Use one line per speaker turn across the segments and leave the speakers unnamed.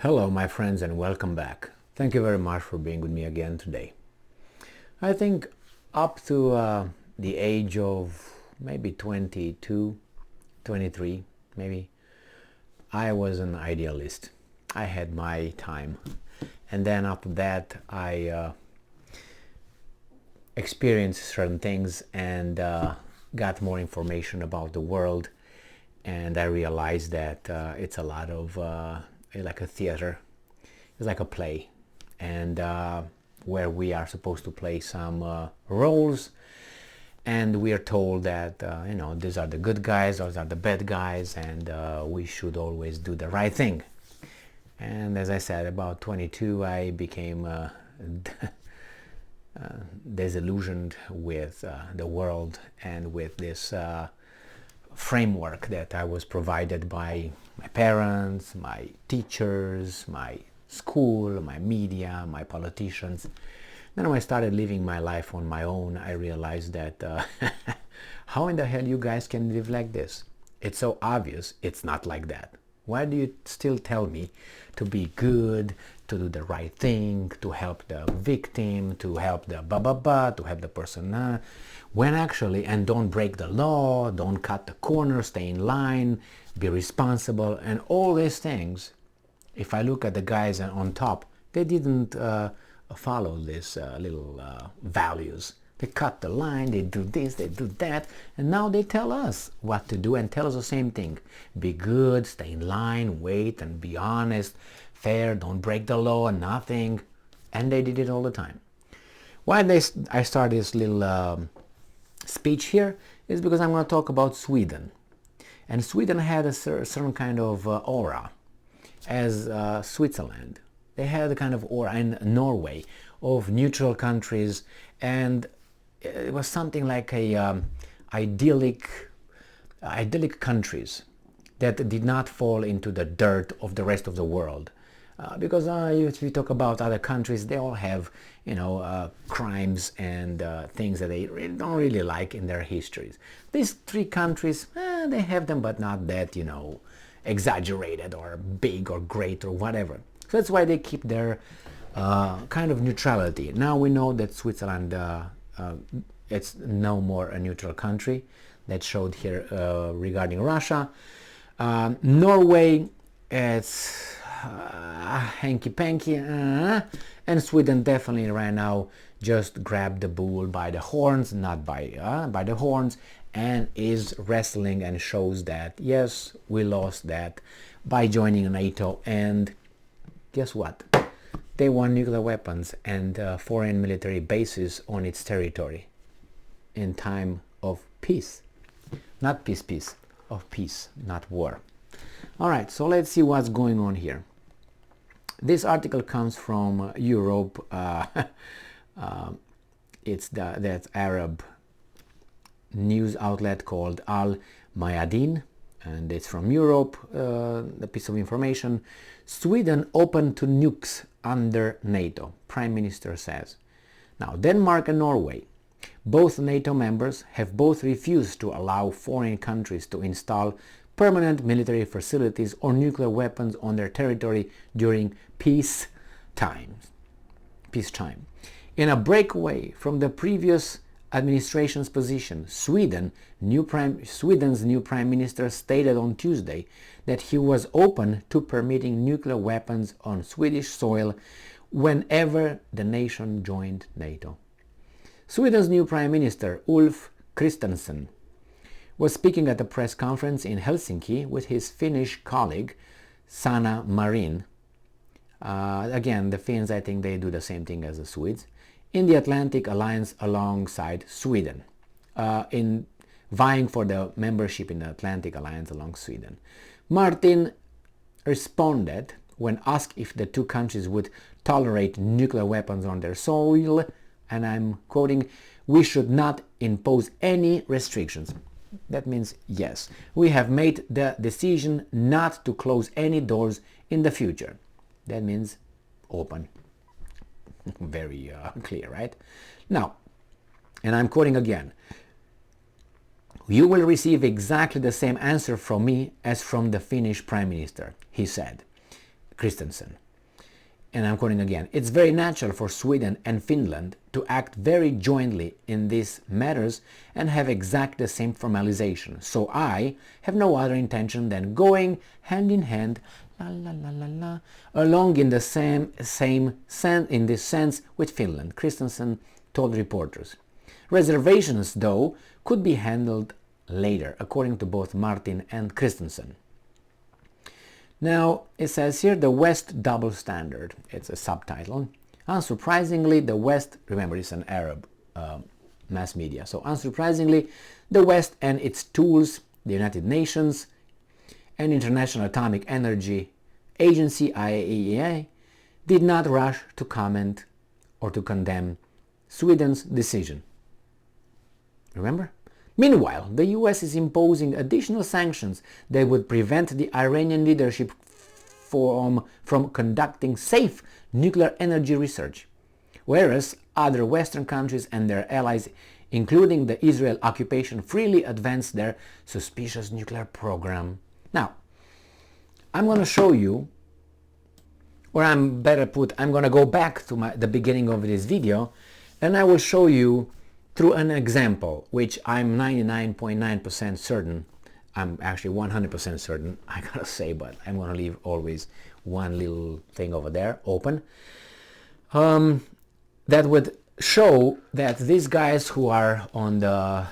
Hello my friends and welcome back. Thank you very much for being with me again today. I think up to the age of maybe 22, 23 maybe, I was an idealist. I had my time, and then after that I experienced certain things and got more information about the world, and I realized that it's a lot of like a theater. It's like a play, and where we are supposed to play some roles, and we are told that these are the good guys, those are the bad guys, and we should always do the right thing. And as I said, about 22 I became disillusioned with the world and with this framework that I was provided by my parents, my teachers, my school, my media, my politicians. Then when I started living my life on my own, I realized that how in the hell you guys can live like this? It's so obvious it's not like that. Why do you still tell me to be good, to do the right thing, to help the victim, to help the to help the person, when actually, and don't break the law, don't cut the corner, stay in line, be responsible, and all these things. If I look at the guys on top, they didn't follow these little values. They cut the line, they do this, they do that, and now they tell us what to do and tell us the same thing. Be good, stay in line, wait, and be honest, fair, don't break the law, nothing. And they did it all the time. Why I started this little speech here is because I'm going to talk about Sweden. And Sweden had a certain kind of aura as Switzerland. They had a kind of aura in Norway of neutral countries, and it was something like a idyllic countries that did not fall into the dirt of the rest of the world. Because if we talk about other countries, they all have crimes and things that they don't really like in their histories. These three countries, they have them, but not that exaggerated or big or great or whatever. So that's why they keep their kind of neutrality. Now we know that Switzerland, it's no more a neutral country. That showed here regarding Russia. Norway, it's hanky-panky, and Sweden definitely right now just grabbed the bull by the horns, not by the horns, and is wrestling and shows that yes, we lost that by joining NATO. And guess what? They want nuclear weapons and foreign military bases on its territory in time of peace. Not peace, of peace, not war. All right, so let's see what's going on here. This article comes from Europe. It's that Arab news outlet called Al Mayadin, and it's from Europe. The piece of information: Sweden open to nukes under NATO, Prime Minister says. Now, Denmark and Norway, both NATO members, have both refused to allow foreign countries to install permanent military facilities or nuclear weapons on their territory during peacetime. In a breakaway from the previous administration's position, Sweden's new Prime Minister stated on Tuesday that he was open to permitting nuclear weapons on Swedish soil whenever the nation joined NATO. Sweden's new Prime Minister, Ulf Kristersson, was speaking at a press conference in Helsinki with his Finnish colleague, Sanna Marin. Again, the Finns, I think they do the same thing as the Swedes, in the Atlantic Alliance alongside Sweden, in vying for the membership in the Atlantic Alliance along Sweden. Martin responded when asked if the two countries would tolerate nuclear weapons on their soil, and I'm quoting, "We should not impose any restrictions." That means yes, we have made the decision not to close any doors in the future. That means open. Very clear, right? Now, and I'm quoting again, "You will receive exactly the same answer from me as from the Finnish Prime Minister," he said. Christensen. And I'm quoting again, "It's very natural for Sweden and Finland to act very jointly in these matters and have exactly the same formalization. So I have no other intention than going hand in hand along in the same sense in this sense with Finland," Christensen told reporters. Reservations, though, could be handled later, according to both Martin and Christensen. Now, it says here, the West double standard. It's a subtitle. Unsurprisingly, the West, remember it's an Arab mass media, so unsurprisingly, the West and its tools, the United Nations and International Atomic Energy Agency, IAEA, did not rush to comment or to condemn Sweden's decision. Remember? Meanwhile, the US is imposing additional sanctions that would prevent the Iranian leadership from conducting safe nuclear energy research, whereas other Western countries and their allies, including the Israel occupation, freely advance their suspicious nuclear program. Now, I'm going to show you, or I'm going to go back to the beginning of this video, and I will show you through an example, which I'm 99.9% certain, I'm actually 100% certain, I gotta say, but I'm gonna leave always one little thing over there open, that would show that these guys who are on the,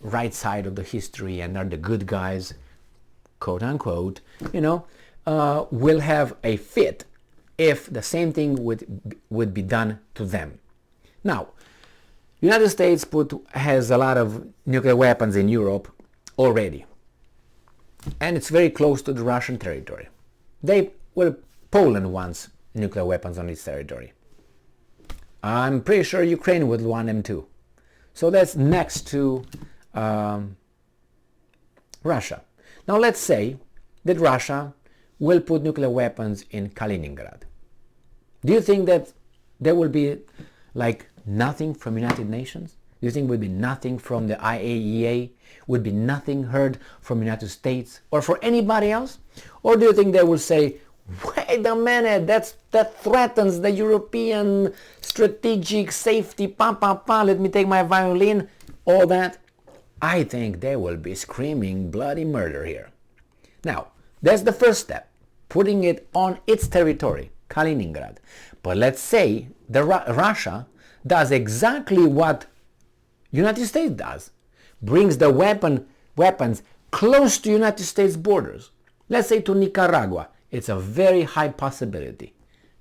right side of the history and are the good guys, quote unquote, will have a fit if the same thing would be done to them. Now, United States has a lot of nuclear weapons in Europe already, and it's very close to the Russian territory. Poland wants nuclear weapons on its territory. I'm pretty sure Ukraine would want them too. So that's next to Russia. Now let's say that Russia will put nuclear weapons in Kaliningrad. Do you think that there will be like nothing from United Nations? Do you think would be nothing from the IAEA? Would be nothing heard from United States or for anybody else? Or do you think they will say, wait a minute, that threatens the European strategic safety, let me take my violin, all that? I think they will be screaming bloody murder here. Now, that's the first step, putting it on its territory, Kaliningrad. But let's say Russia does exactly what United States does, brings the weapons close to United States borders. Let's say to Nicaragua. It's a very high possibility.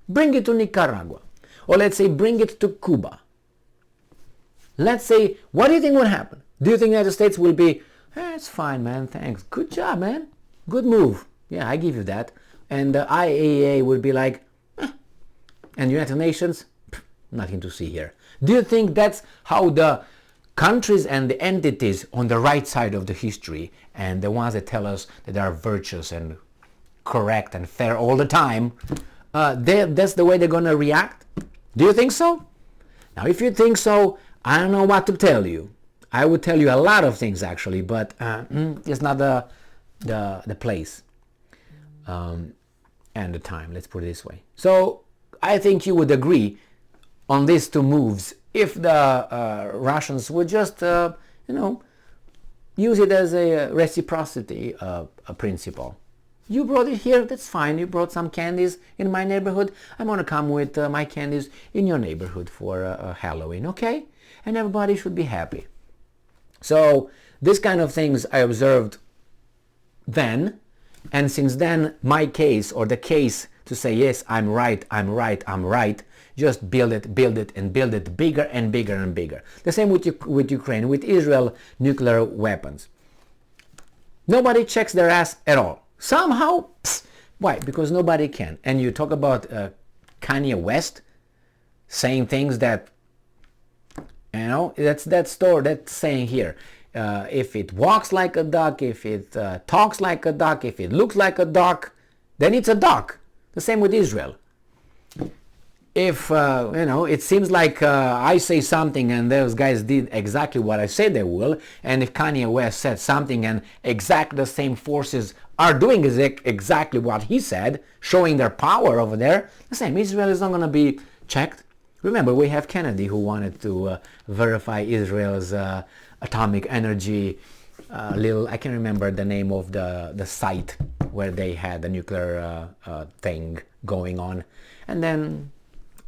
Bring it to Nicaragua. Or let's say bring it to Cuba. Let's say, what do you think would happen? Do you think the United States will be, it's fine, man, thanks. Good job, man. Good move. Yeah, I give you that. And the IAEA will be like, and United Nations, nothing to see here. Do you think that's how the countries and the entities on the right side of the history and the ones that tell us that they are virtuous and correct and fair all the time, that's the way they're going to react? Do you think so? Now, if you think so, I don't know what to tell you. I would tell you a lot of things actually, but it's not the place and the time, let's put it this way. So I think you would agree on these two moves if the Russians would just, use it as a reciprocity principle. You brought it here, that's fine. You brought some candies in my neighborhood. I'm going to come with my candies in your neighborhood for Halloween, okay? And everybody should be happy. So this kind of things I observed then, and since then my case, or the case to say, yes, I'm right, just build it and build it bigger and bigger and bigger. The same with Ukraine, with Israel nuclear weapons. Nobody checks their ass at all. Somehow, why? Because nobody can. And you talk about Kanye West saying things that, that's saying here. If it walks like a duck, if it talks like a duck, if it looks like a duck, then it's a duck. The same with Israel. if it seems like I say something and those guys did exactly what I said they will, and if Kanye West said something and exactly the same forces are doing exactly what he said, showing their power over there, the same, Israel is not going to be checked. Remember, we have Kennedy who wanted to verify Israel's atomic energy I can't remember the name of the site where they had the nuclear thing going on. And then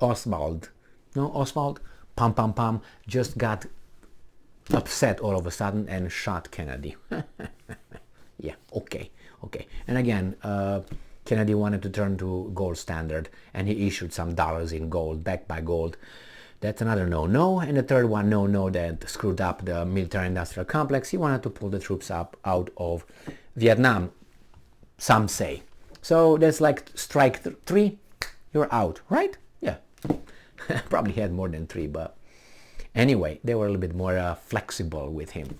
Oswald, pam pam pam, just got upset all of a sudden and shot Kennedy. Yeah, okay. And again, Kennedy wanted to turn to gold standard, and he issued some dollars in gold, backed by gold. That's another no-no. And the third one, no-no, that screwed up the military-industrial complex. He wanted to pull the troops out of Vietnam, some say. So that's like strike three, you're out, right? Yeah. Probably had more than three, but anyway, they were a little bit more flexible with him.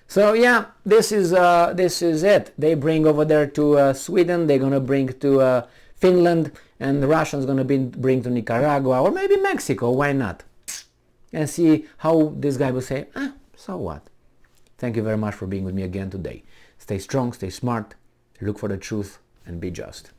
So yeah, this is it. They bring over there to Sweden. They're gonna bring to Finland, and the Russians gonna bring to Nicaragua or maybe Mexico. Why not? And see how this guy will say, so what? Thank you very much for being with me again today. Stay strong, stay smart, look for the truth, and be just.